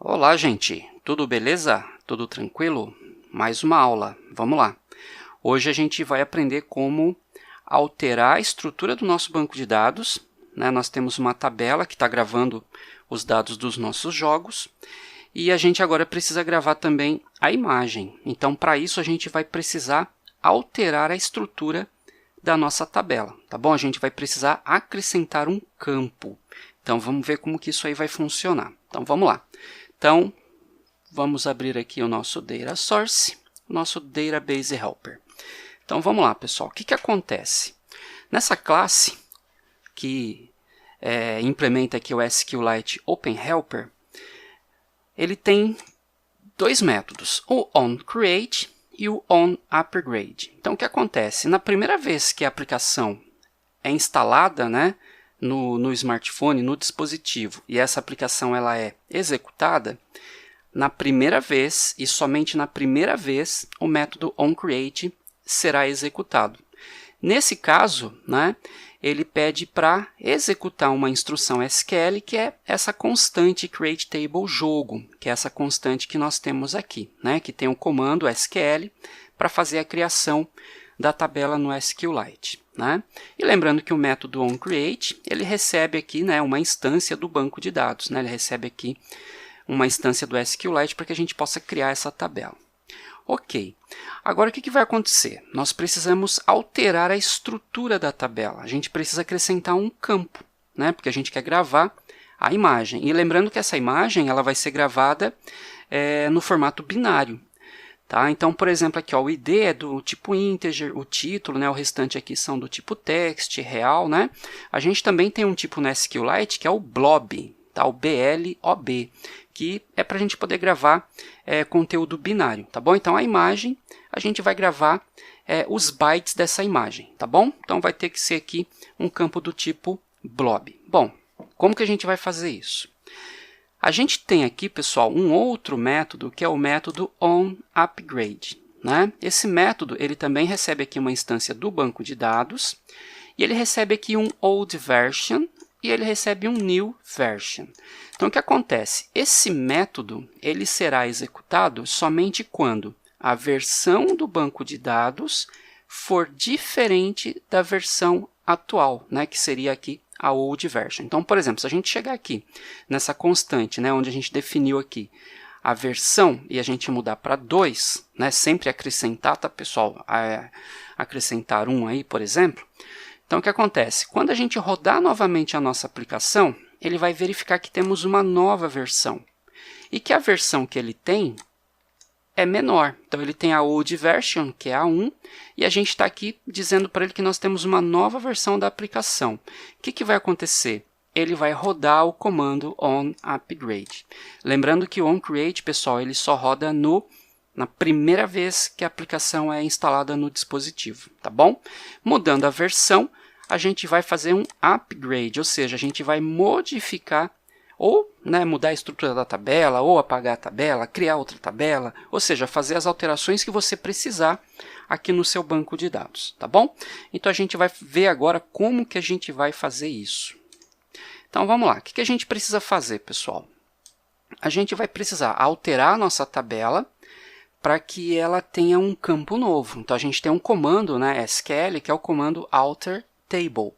Olá, gente! Tudo beleza? Tudo tranquilo? Mais uma aula. Vamos lá! Hoje a gente vai aprender como alterar a estrutura do nosso banco de dados, né? Nós temos uma tabela que está gravando os dados dos nossos jogos e a gente agora precisa gravar também a imagem. Então, para isso, a gente vai precisar alterar a estrutura da nossa tabela, tá bom? A gente vai precisar acrescentar um campo. Então, vamos ver como que isso aí vai funcionar. Então, vamos lá. Então, vamos abrir aqui o nosso Data Source, o nosso Database Helper. Então, vamos lá, pessoal. O que acontece? Nessa classe que implementa aqui o SQLite Open Helper, ele tem dois métodos, o onCreate e o onUpgrade. Então, o que acontece? Na primeira vez que a aplicação é instalada, né, no smartphone, no dispositivo, e essa aplicação ela é executada, na primeira vez, e somente na primeira vez, o método onCreate será executado. Nesse caso, né, ele pede para executar uma instrução SQL, que é essa constante createTableJogo, que é essa constante que nós temos aqui, né, que tem o comando SQL para fazer a criação da tabela no SQLite. Né? E lembrando que o método onCreate, ele recebe aqui, né, uma instância do banco de dados, né? Ele recebe aqui uma instância do SQLite para que a gente possa criar essa tabela. Ok, agora o que vai acontecer? Nós precisamos alterar a estrutura da tabela, a gente precisa acrescentar um campo, né? Porque a gente quer gravar a imagem. E lembrando que essa imagem ela vai ser gravada no formato binário. Tá? Então, por exemplo, aqui ó, o ID é do tipo integer, o título, né, o restante aqui são do tipo text, real. Né? A gente também tem um tipo no SQLite que é o blob, tá? O BLOB, que é para a gente poder gravar conteúdo binário. Tá bom? Então, a imagem, a gente vai gravar os bytes dessa imagem. Tá bom? Então, vai ter que ser aqui um campo do tipo blob. Bom, como que a gente vai fazer isso? A gente tem aqui, pessoal, um outro método que é o método onUpgrade. Né? Esse método ele também recebe aqui uma instância do banco de dados e ele recebe aqui um old version e ele recebe um new version. Então, o que acontece? Esse método ele será executado somente quando a versão do banco de dados for diferente da versão atual, né? Que seria aqui a old version. Então, por exemplo, se a gente chegar aqui nessa constante, né, onde a gente definiu aqui a versão e a gente mudar para 2, né, sempre acrescentar, tá, pessoal? Acrescentar 1 aí, por exemplo. Então, o que acontece? Quando a gente rodar novamente a nossa aplicação, ele vai verificar que temos uma nova versão e que a versão que ele tem é menor. Então, ele tem a old version, que é a 1, e a gente está aqui dizendo para ele que nós temos uma nova versão da aplicação. O que vai acontecer? Ele vai rodar o comando onUpgrade. Lembrando que o onCreate, pessoal, ele só roda na primeira vez que a aplicação é instalada no dispositivo, tá bom? Mudando a versão, a gente vai fazer um upgrade, ou seja, a gente vai modificar ou mudar a estrutura da tabela, ou apagar a tabela, criar outra tabela, ou seja, fazer as alterações que você precisar aqui no seu banco de dados, tá bom? Então, a gente vai ver agora como que a gente vai fazer isso. Então, vamos lá. O que a gente precisa fazer, pessoal? A gente vai precisar alterar a nossa tabela para que ela tenha um campo novo. Então, a gente tem um comando, né, SQL, que é o comando alterTable.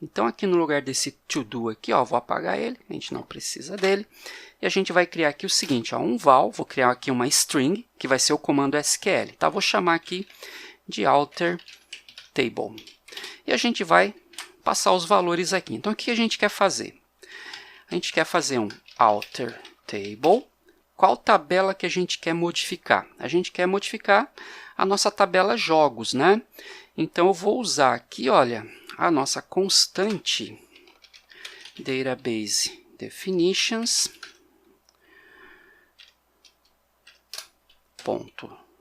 Então, aqui no lugar desse to-do aqui, ó, vou apagar ele, a gente não precisa dele. E a gente vai criar aqui o seguinte, ó, um val, vou criar aqui uma string, que vai ser o comando SQL. Tá? Vou chamar aqui de alterTable. E a gente vai passar os valores aqui. Então, o que a gente quer fazer? A gente quer fazer um alterTable. Qual tabela que a gente quer modificar? A gente quer modificar a nossa tabela jogos, né? Então, eu vou usar aqui, olha, a nossa constante database definitions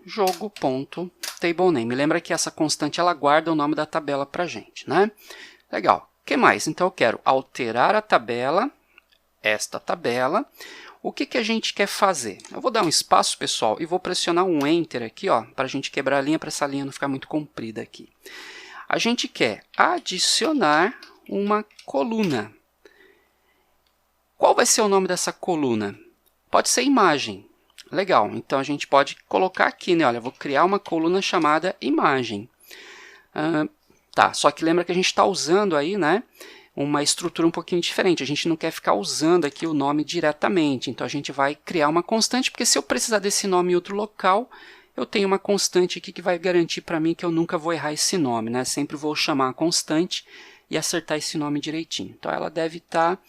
jogo table name. Lembra que essa constante ela guarda o nome da tabela para a gente, né? Legal. O que mais? Então eu quero alterar a tabela, esta tabela. O que a gente quer fazer? Eu vou dar um espaço, pessoal, e vou pressionar um Enter aqui, ó, para a gente quebrar a linha, para essa linha não ficar muito comprida aqui. A gente quer adicionar uma coluna. Qual vai ser o nome dessa coluna? Pode ser imagem. Legal, então a gente pode colocar aqui, né? Olha, vou criar uma coluna chamada imagem. Tá, só que lembra que a gente está usando aí, né, uma estrutura um pouquinho diferente. A gente não quer ficar usando aqui o nome diretamente. Então a gente vai criar uma constante, porque se eu precisar desse nome em outro local, eu tenho uma constante aqui que vai garantir para mim que eu nunca vou errar esse nome, né? Sempre vou chamar a constante e acertar esse nome direitinho. Então ela deve estar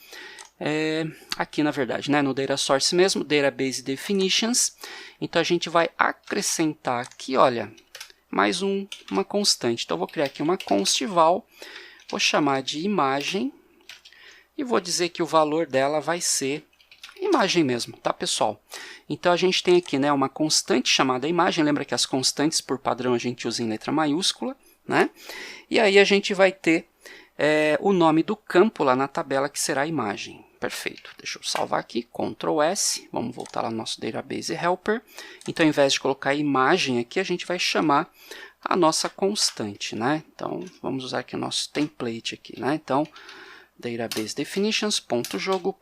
aqui, na verdade, né? No Data Source mesmo, Database Definitions. Então a gente vai acrescentar aqui, olha, mais uma constante. Então eu vou criar aqui uma const-val, vou chamar de imagem e vou dizer que o valor dela vai ser imagem mesmo, tá, pessoal? Então a gente tem aqui, né, uma constante chamada imagem. Lembra que as constantes por padrão a gente usa em letra maiúscula, né? E aí a gente vai ter o nome do campo lá na tabela, que será imagem. Perfeito. Deixa eu salvar aqui, Ctrl S. Vamos voltar lá no nosso Database Helper. Então, ao invés de colocar imagem aqui, a gente vai chamar a nossa constante, né? Então, vamos usar aqui o nosso template aqui, né? Então, Database Definitions, .jogo,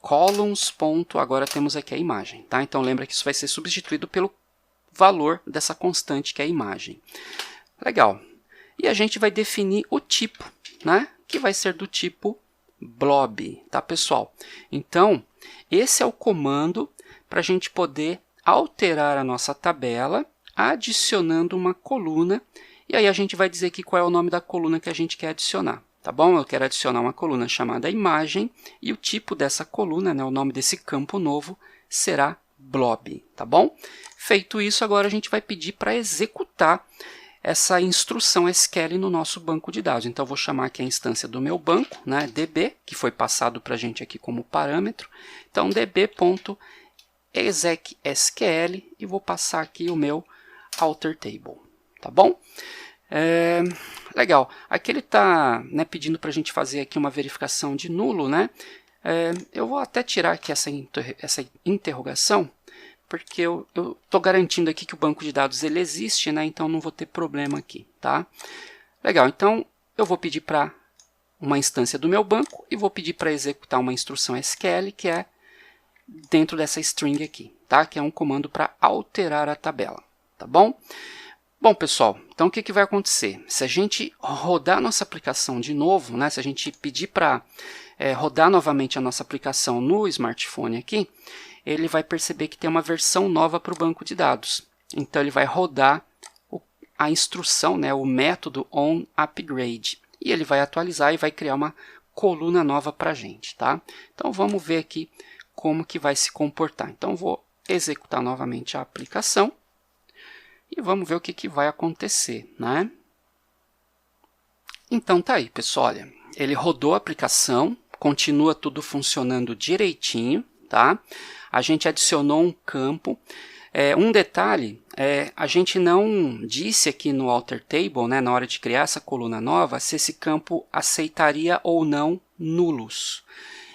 .columns, agora temos aqui a imagem, tá? Então, lembra que isso vai ser substituído pelo valor dessa constante, que é a imagem. Legal. E a gente vai definir o tipo, né? Que vai ser do tipo blob, tá, pessoal? Então, esse é o comando para a gente poder alterar a nossa tabela, adicionando uma coluna, e aí a gente vai dizer aqui qual é o nome da coluna que a gente quer adicionar, tá bom? Eu quero adicionar uma coluna chamada imagem, e o tipo dessa coluna, né, o nome desse campo novo, será blob, tá bom? Feito isso, agora a gente vai pedir para executar essa instrução SQL no nosso banco de dados. Então, eu vou chamar aqui a instância do meu banco, né, db, que foi passado para a gente aqui como parâmetro. Então, db.execsql e vou passar aqui o meu alter table, tá bom? Legal. Aqui ele está, né, pedindo para a gente fazer aqui uma verificação de nulo, né? Eu vou até tirar aqui essa interrogação, porque eu estou garantindo aqui que o banco de dados ele existe, né? Então não vou ter problema aqui, tá? Legal, então eu vou pedir para uma instância do meu banco e vou pedir para executar uma instrução SQL que é dentro dessa string aqui, tá? Que é um comando para alterar a tabela, tá bom? Bom, pessoal, então o que vai acontecer? Se a gente rodar a nossa aplicação de novo, né? Se a gente pedir para rodar novamente a nossa aplicação no smartphone aqui, ele vai perceber que tem uma versão nova para o banco de dados. Então, ele vai rodar a instrução, né, o método onUpgrade. E ele vai atualizar e vai criar uma coluna nova para a gente, tá? Então, vamos ver aqui como que vai se comportar. Então, vou executar novamente a aplicação e vamos ver o que vai acontecer, né? Então, tá aí, pessoal. Olha, ele rodou a aplicação, continua tudo funcionando direitinho, tá? A gente adicionou um campo. Um detalhe, a gente não disse aqui no alter table, né, na hora de criar essa coluna nova, se esse campo aceitaria ou não nulos.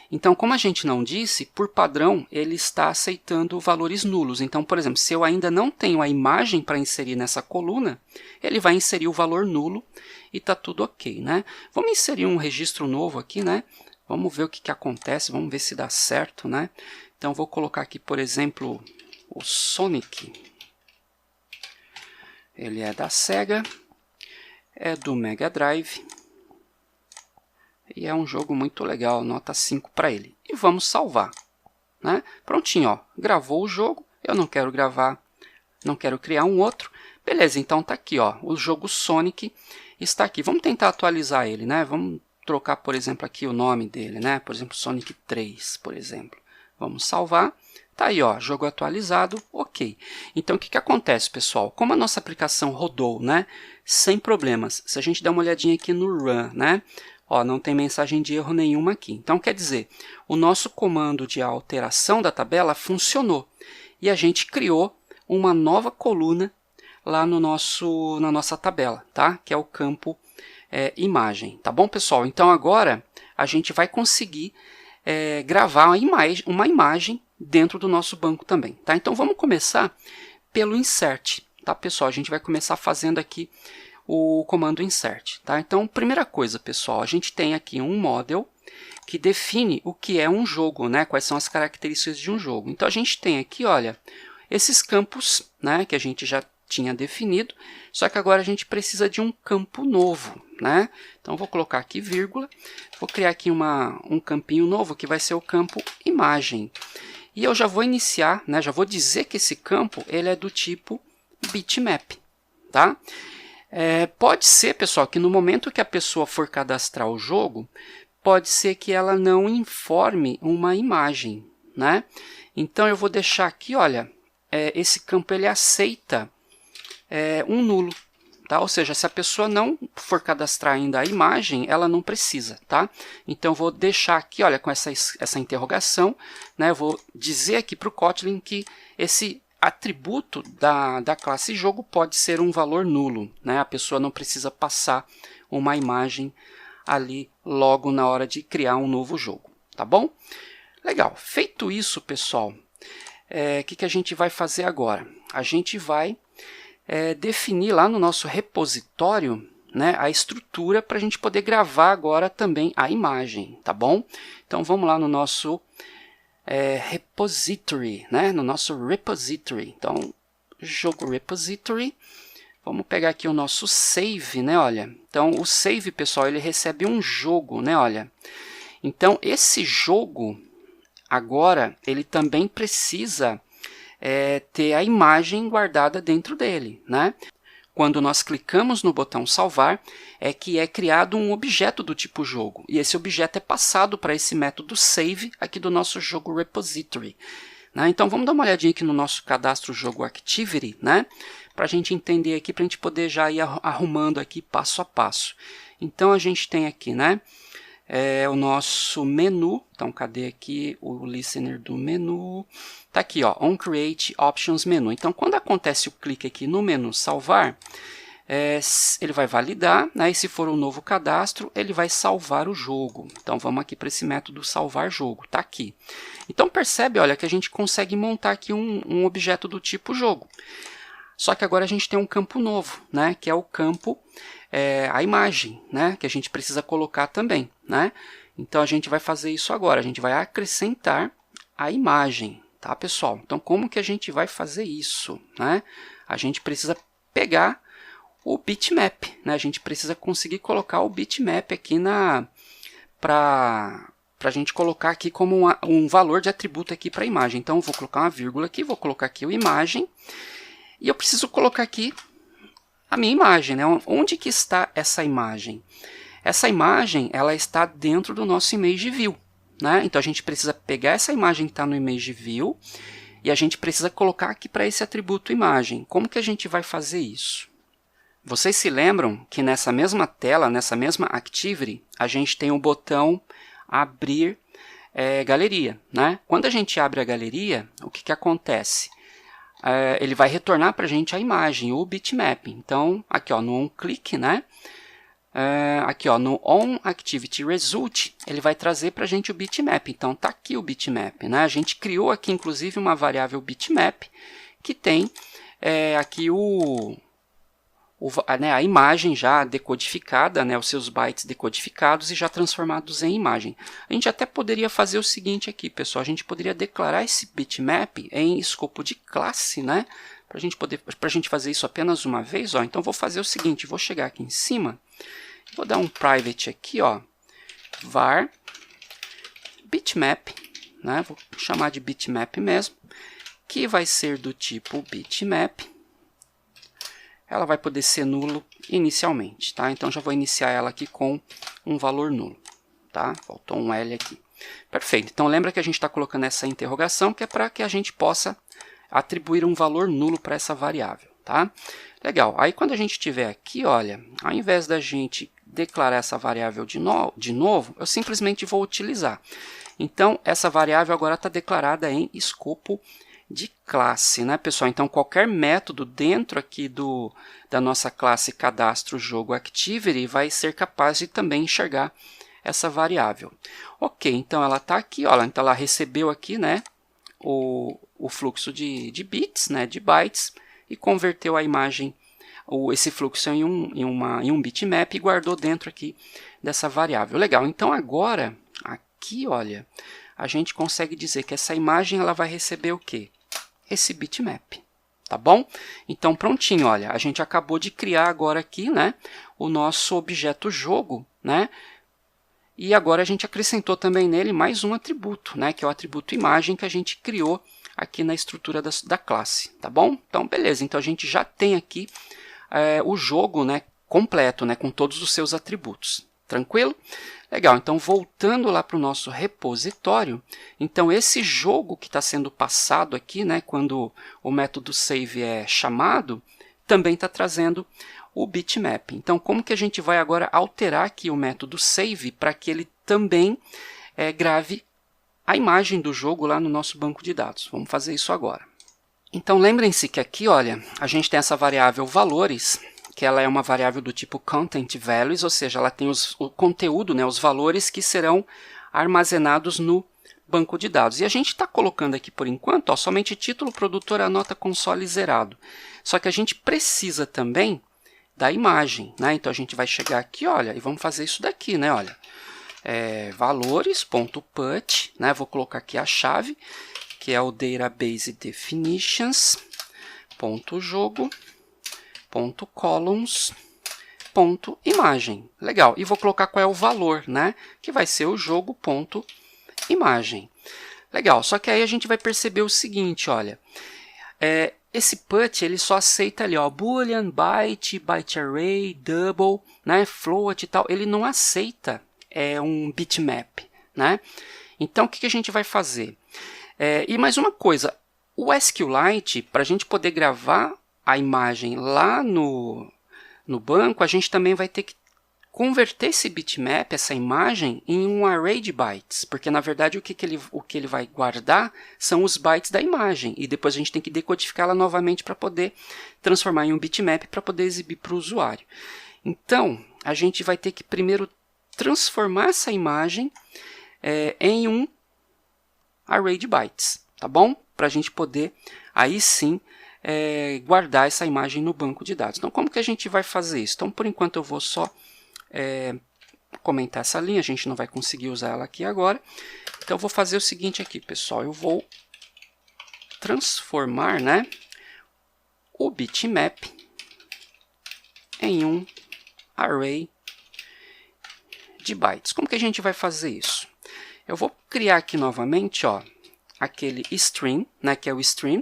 Então, como a gente não disse, por padrão, ele está aceitando valores nulos. Então, por exemplo, se eu ainda não tenho a imagem para inserir nessa coluna, ele vai inserir o valor nulo e está tudo ok, né? Vamos inserir um registro novo aqui, né? Vamos ver o que acontece, vamos ver se dá certo, né? Então, vou colocar aqui, por exemplo, o Sonic. Ele é da Sega, é do Mega Drive e é um jogo muito legal, nota 5 para ele. E vamos salvar, né? Prontinho, ó, gravou o jogo, eu não quero gravar, não quero criar um outro. Beleza, então tá aqui, ó, o jogo Sonic está aqui. Vamos tentar atualizar ele, né? Vamos trocar, por exemplo, aqui o nome dele, né? Por exemplo, Sonic 3, por exemplo. Vamos salvar. Tá aí, ó, jogo atualizado, ok. Então, o que acontece, pessoal? Como a nossa aplicação rodou, né, sem problemas, se a gente der uma olhadinha aqui no Run, né, ó, não tem mensagem de erro nenhuma aqui. Então, quer dizer, o nosso comando de alteração da tabela funcionou. E a gente criou uma nova coluna lá no na nossa tabela, tá? Que é o campo imagem. Tá bom, pessoal? Então, agora a gente vai conseguir gravar uma imagem dentro do nosso banco também, tá? Então, vamos começar pelo insert, tá, pessoal? A gente vai começar fazendo aqui o comando insert, tá? Então, primeira coisa, pessoal, a gente tem aqui um model que define o que é um jogo, né? Quais são as características de um jogo. Então a gente tem aqui, olha, esses campos, né, que a gente já tinha definido, só que agora a gente precisa de um campo novo, né? Então vou colocar aqui vírgula, vou criar aqui um campinho novo que vai ser o campo imagem. E eu já vou iniciar, né, já vou dizer que esse campo ele é do tipo bitmap, tá? Pode ser, pessoal, que no momento que a pessoa for cadastrar o jogo, pode ser que ela não informe uma imagem, né? Então eu vou deixar aqui, olha, esse campo ele aceita um nulo, tá? Ou seja, se a pessoa não for cadastrar ainda a imagem, ela não precisa, tá? Então eu vou deixar aqui, olha, com essa interrogação, né? Eu vou dizer aqui para o Kotlin que esse atributo da classe jogo pode ser um valor nulo, né? A pessoa não precisa passar uma imagem ali logo na hora de criar um novo jogo, tá bom? Legal, feito isso, pessoal, que a gente vai fazer agora? A gente vai definir lá no nosso repositório, né, a estrutura para a gente poder gravar agora também a imagem, tá bom? Então vamos lá no nosso repository, né, no nosso repository. Então, jogo repository, vamos pegar aqui o nosso save, né, olha. Então o save, pessoal, ele recebe um jogo, né, olha. Então esse jogo agora ele também precisa ter a imagem guardada dentro dele, né? Quando nós clicamos no botão salvar, é que é criado um objeto do tipo jogo. E esse objeto é passado para esse método save aqui do nosso jogo repository, né? Então vamos dar uma olhadinha aqui no nosso cadastro jogo activity, né? Para a gente entender aqui, para a gente poder já ir arrumando aqui passo a passo. Então a gente tem aqui, né? O nosso menu. Então cadê aqui o listener do menu? Tá aqui, ó, on create options menu. Então quando acontece o clique aqui no menu salvar, ele vai validar, né? E se for um novo cadastro, ele vai salvar o jogo. Então vamos aqui para esse método salvar jogo, tá aqui. Então percebe, olha, que a gente consegue montar aqui um objeto do tipo jogo. Só que agora a gente tem um campo novo, né? Que é o campo a imagem, né? Que a gente precisa colocar também, né? Então a gente vai fazer isso agora, a gente vai acrescentar a imagem, tá, pessoal? Então como que a gente vai fazer isso, né? A gente precisa pegar o bitmap, né? A gente precisa conseguir colocar o bitmap aqui para a gente colocar aqui como um valor de atributo aqui para a imagem. Então eu vou colocar uma vírgula aqui, vou colocar aqui o imagem e eu preciso colocar aqui a minha imagem, né? Onde que está essa imagem? Essa imagem ela está dentro do nosso image view, né? Então a gente precisa pegar essa imagem que está no image view e a gente precisa colocar aqui para esse atributo imagem. Como que a gente vai fazer isso? Vocês se lembram que nessa mesma tela, nessa mesma activity, a gente tem o botão abrir galeria, né? Quando a gente abre a galeria, o que acontece? Ele vai retornar para a gente a imagem, o bitmap. Então, aqui ó, no onClick, né? Aqui ó, no onActivityResult, ele vai trazer para a gente o bitmap. Então, está aqui o bitmap, né? A gente criou aqui, inclusive, uma variável bitmap que tem aqui a imagem já decodificada, né, os seus bytes decodificados e já transformados em imagem. A gente até poderia fazer o seguinte aqui, pessoal, a gente poderia declarar esse bitmap em escopo de classe, né, para a gente fazer isso apenas uma vez. Ó. Então vou fazer o seguinte, vou chegar aqui em cima, vou dar um private aqui, ó, var bitmap, né, vou chamar de bitmap mesmo, que vai ser do tipo bitmap. Ela vai poder ser nulo inicialmente, tá? Então já vou iniciar ela aqui com um valor nulo, tá? Faltou um L aqui. Perfeito. Então lembra que a gente está colocando essa interrogação que é para que a gente possa atribuir um valor nulo para essa variável, tá? Legal. Aí quando a gente tiver aqui, olha, ao invés da gente declarar essa variável de novo, eu simplesmente vou utilizar. Então essa variável agora está declarada em escopo de classe, né, pessoal? Então qualquer método dentro aqui da nossa classe cadastro jogo activity vai ser capaz de também enxergar essa variável. Ok, então ela está aqui, olha, então ela recebeu aqui, né, o fluxo de bits, né, de bytes, e converteu a imagem, esse fluxo em um bitmap e guardou dentro aqui dessa variável. Legal, então agora aqui, olha, a gente consegue dizer que essa imagem ela vai receber o quê? Esse bitmap, tá bom? Então, prontinho, olha, a gente acabou de criar agora aqui, né, o nosso objeto jogo, né? E agora a gente acrescentou também nele mais um atributo, né, que é o atributo imagem que a gente criou aqui na estrutura da classe, tá bom? Então, beleza, então a gente já tem aqui o jogo, né, completo, né, com todos os seus atributos. Tranquilo? Legal, então voltando lá para o nosso repositório, então esse jogo que está sendo passado aqui, né, quando o método save é chamado, também está trazendo o bitmap. Então, como que a gente vai agora alterar aqui o método save para que ele também grave a imagem do jogo lá no nosso banco de dados? Vamos fazer isso agora. Então, lembrem-se que aqui, olha, a gente tem essa variável valores, que ela é uma variável do tipo content values, ou seja, ela tem o conteúdo, né, os valores que serão armazenados no banco de dados. E a gente está colocando aqui, por enquanto, ó, somente título, produtor, a nota, console zerado. Só que a gente precisa também da imagem, né? Então a gente vai chegar aqui, olha, e vamos fazer isso daqui, né? Olha, valores.put, né? Vou colocar aqui a chave, que é o database definitions.jogo.columns.imagem. Legal. E vou colocar qual é o valor, né? Que vai ser o jogo.imagem. Legal. Só que aí a gente vai perceber o seguinte, olha, esse put ele só aceita ali, ó, boolean, byte, byte array, double, né, float e tal. Ele não aceita um bitmap, né? Então o que a gente vai fazer? E mais uma coisa, o SQLite, para a gente poder gravar a imagem lá no banco, a gente também vai ter que converter esse bitmap, essa imagem, em um array de bytes, porque na verdade o que ele vai guardar são os bytes da imagem, e depois a gente tem que decodificá-la novamente para poder transformar em um bitmap para poder exibir para o usuário. Então, a gente vai ter que primeiro transformar essa imagem em um array de bytes, tá bom? Para a gente poder, aí sim, guardar essa imagem no banco de dados. Então, como que a gente vai fazer isso? Então, por enquanto eu vou só comentar essa linha, a gente não vai conseguir usar ela aqui agora. Então eu vou fazer o seguinte aqui, pessoal, eu vou transformar, né, o bitmap em um array de bytes. Como que a gente vai fazer isso? Eu vou criar aqui novamente, ó, aquele string, né, que é o stream,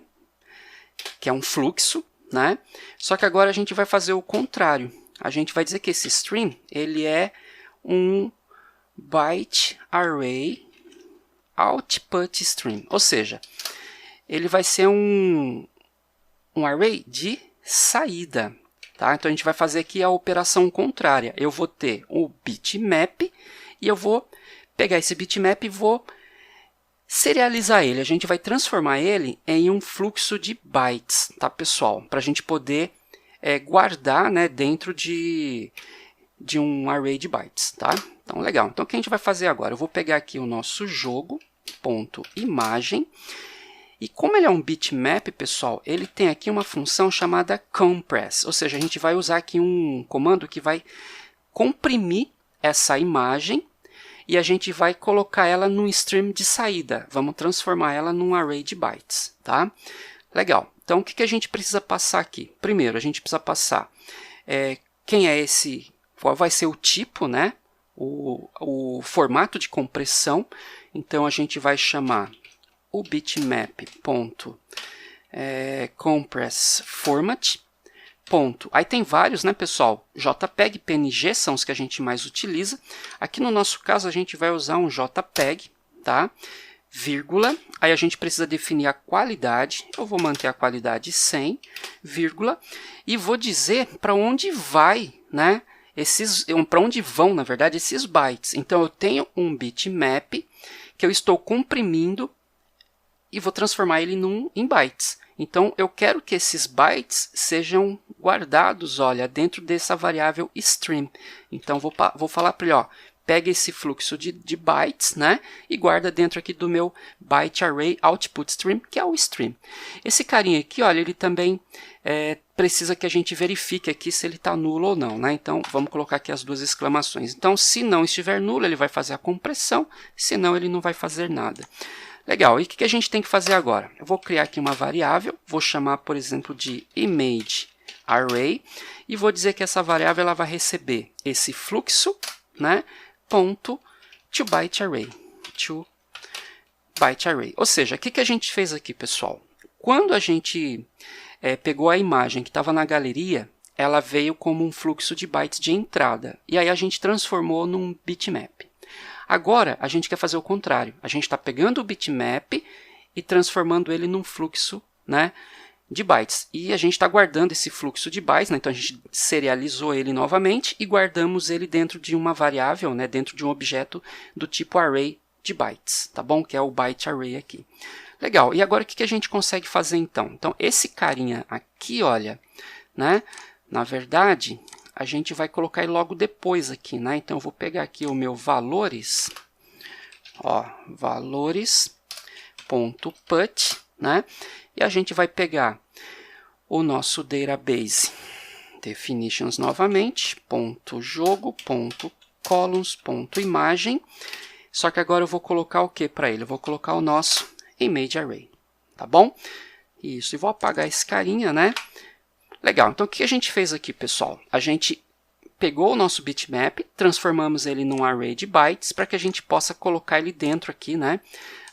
que é um fluxo, né? Só que agora a gente vai fazer o contrário. A gente vai dizer que esse string ele é um byte array output stream, ou seja, ele vai ser um array de saída, tá? Então a gente vai fazer aqui a operação contrária. Eu vou ter o bitmap e eu vou pegar esse bitmap e vou serializar ele. A gente vai transformar ele em um fluxo de bytes, tá, pessoal? Para a gente poder guardar, né, dentro de um array de bytes, tá? Então, legal. Então, o que a gente vai fazer agora? Eu vou pegar aqui o nosso jogo.imagem e como ele é um bitmap, pessoal, ele tem aqui uma função chamada compress, ou seja, a gente vai usar aqui um comando que vai comprimir essa imagem e a gente vai colocar ela num stream de saída. Vamos transformar ela num array de bytes, tá? Legal. Então, o que a gente precisa passar aqui? Primeiro, a gente precisa passar quem é esse, qual vai ser o tipo, né? O formato de compressão. Então, a gente vai chamar o bitmap.compressFormat. Aí tem vários, né, pessoal? JPEG, PNG são os que a gente mais utiliza. Aqui no nosso caso, a gente vai usar um JPEG, tá? Vírgula, aí a gente precisa definir a qualidade, eu vou manter a qualidade 100, vírgula, e vou dizer para onde vai, né, para onde vão, na verdade, esses bytes. Então, eu tenho um bitmap que eu estou comprimindo e vou transformar ele em bytes. Então, eu quero que esses bytes sejam guardados, olha, dentro dessa variável stream. Então, vou falar para ele, ó, pega esse fluxo de bytes, né, e guarda dentro aqui do meu byte array output stream, que é o stream. Esse carinha aqui, olha, ele também precisa que a gente verifique aqui se ele está nulo ou não, né? Então, vamos colocar aqui as duas exclamações. Então, se não estiver nulo, ele vai fazer a compressão, se não, ele não vai fazer nada. Legal, e o que a gente tem que fazer agora? Eu vou criar aqui uma variável, vou chamar, por exemplo, de imageArray, e vou dizer que essa variável ela vai receber esse fluxo, né, ponto toByteArray, toByteArray. Ou seja, o que a gente fez aqui, pessoal? Quando a gente pegou a imagem que estava na galeria, ela veio como um fluxo de bytes de entrada, e aí a gente transformou num bitmap. Agora, a gente quer fazer o contrário. A gente está pegando o bitmap e transformando ele num fluxo, né, de bytes. E a gente está guardando esse fluxo de bytes, né, então a gente serializou ele novamente e guardamos ele dentro de uma variável, né, dentro de um objeto do tipo array de bytes, tá bom? Que é o byte array aqui. Legal, e agora o que a gente consegue fazer então? Então, esse carinha aqui, olha, né, na verdade, a gente vai colocar ele logo depois aqui, né? Então, eu vou pegar aqui o meu valores, ó, valores.put, né? E a gente vai pegar o nosso database definitions novamente, .jogo.columns.imagem, só que agora eu vou colocar o que para ele? Eu vou colocar o nosso imageArray, tá bom? Isso, e vou apagar esse carinha, né? Legal, então o que a gente fez aqui, pessoal? A gente pegou o nosso bitmap, transformamos ele num array de bytes para que a gente possa colocar ele dentro aqui, né,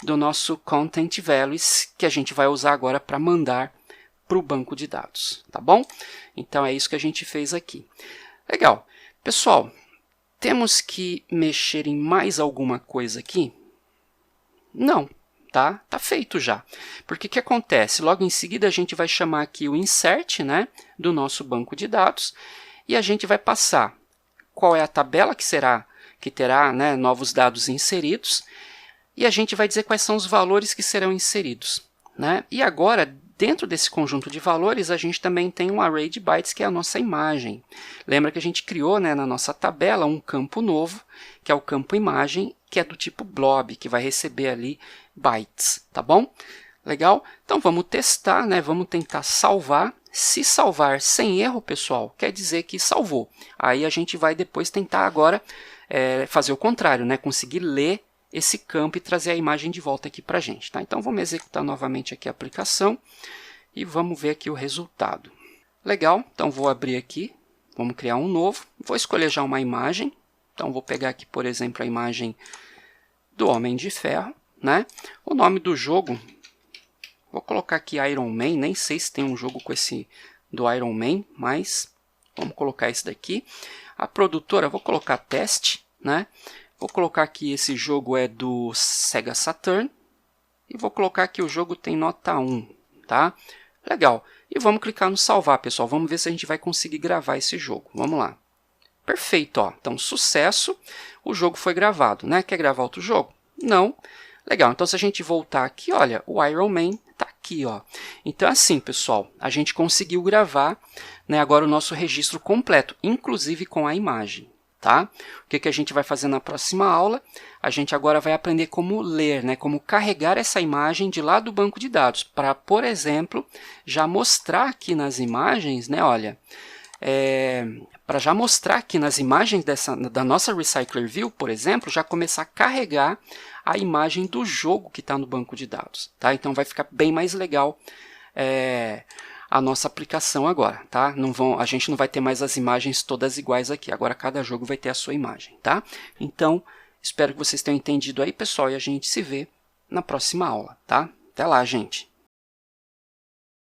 do nosso content values, que a gente vai usar agora para mandar para o banco de dados, tá bom? Então é isso que a gente fez aqui. Legal. Pessoal, temos que mexer em mais alguma coisa aqui? Não. Tá feito já. Porque o que acontece? Logo em seguida a gente vai chamar aqui o insert, né, do nosso banco de dados e a gente vai passar qual é a tabela que terá, né, novos dados inseridos e a gente vai dizer quais são os valores que serão inseridos, né? E agora, dentro desse conjunto de valores, a gente também tem um array de bytes, que é a nossa imagem. Lembra que a gente criou, né, na nossa tabela um campo novo, que é o campo imagem, que é do tipo blob, que vai receber ali bytes, tá bom? Legal? Então vamos testar, né? Vamos tentar salvar. Se salvar sem erro, pessoal, quer dizer que salvou. Aí a gente vai depois tentar agora fazer o contrário, né? Conseguir ler esse campo e trazer a imagem de volta aqui para a gente, tá? Então vamos executar novamente aqui a aplicação e vamos ver aqui o resultado. Legal, então vou abrir aqui, vamos criar um novo, vou escolher já uma imagem, então vou pegar aqui, por exemplo, a imagem do Homem de Ferro, né? O nome do jogo, vou colocar aqui Iron Man, nem sei se tem um jogo com esse do Iron Man, mas vamos colocar esse daqui. A produtora, vou colocar teste, né? Vou colocar aqui, esse jogo é do Sega Saturn. E vou colocar aqui, o jogo tem nota 1, tá? Legal. E vamos clicar no salvar, pessoal. Vamos ver se a gente vai conseguir gravar esse jogo. Vamos lá. Perfeito, ó. Então, sucesso. O jogo foi gravado, né? Quer gravar outro jogo? Não. Legal. Então, se a gente voltar aqui, olha, o Iron Man está aqui, ó. Então, assim, pessoal, a gente conseguiu gravar, né, agora o nosso registro completo, inclusive com a imagem. Tá? O que a gente vai fazer na próxima aula? A gente agora vai aprender como ler, né? Como carregar essa imagem de lá do banco de dados, para, por exemplo, já mostrar aqui nas imagens, né? Olha, para já mostrar aqui nas imagens da nossa Recycler View, por exemplo, já começar a carregar a imagem do jogo que está no banco de dados. Tá? Então vai ficar bem mais legal a nossa aplicação agora, tá? A gente não vai ter mais as imagens todas iguais aqui. Agora cada jogo vai ter a sua imagem, tá? Então, espero que vocês tenham entendido aí, pessoal, e a gente se vê na próxima aula, tá? Até lá, gente!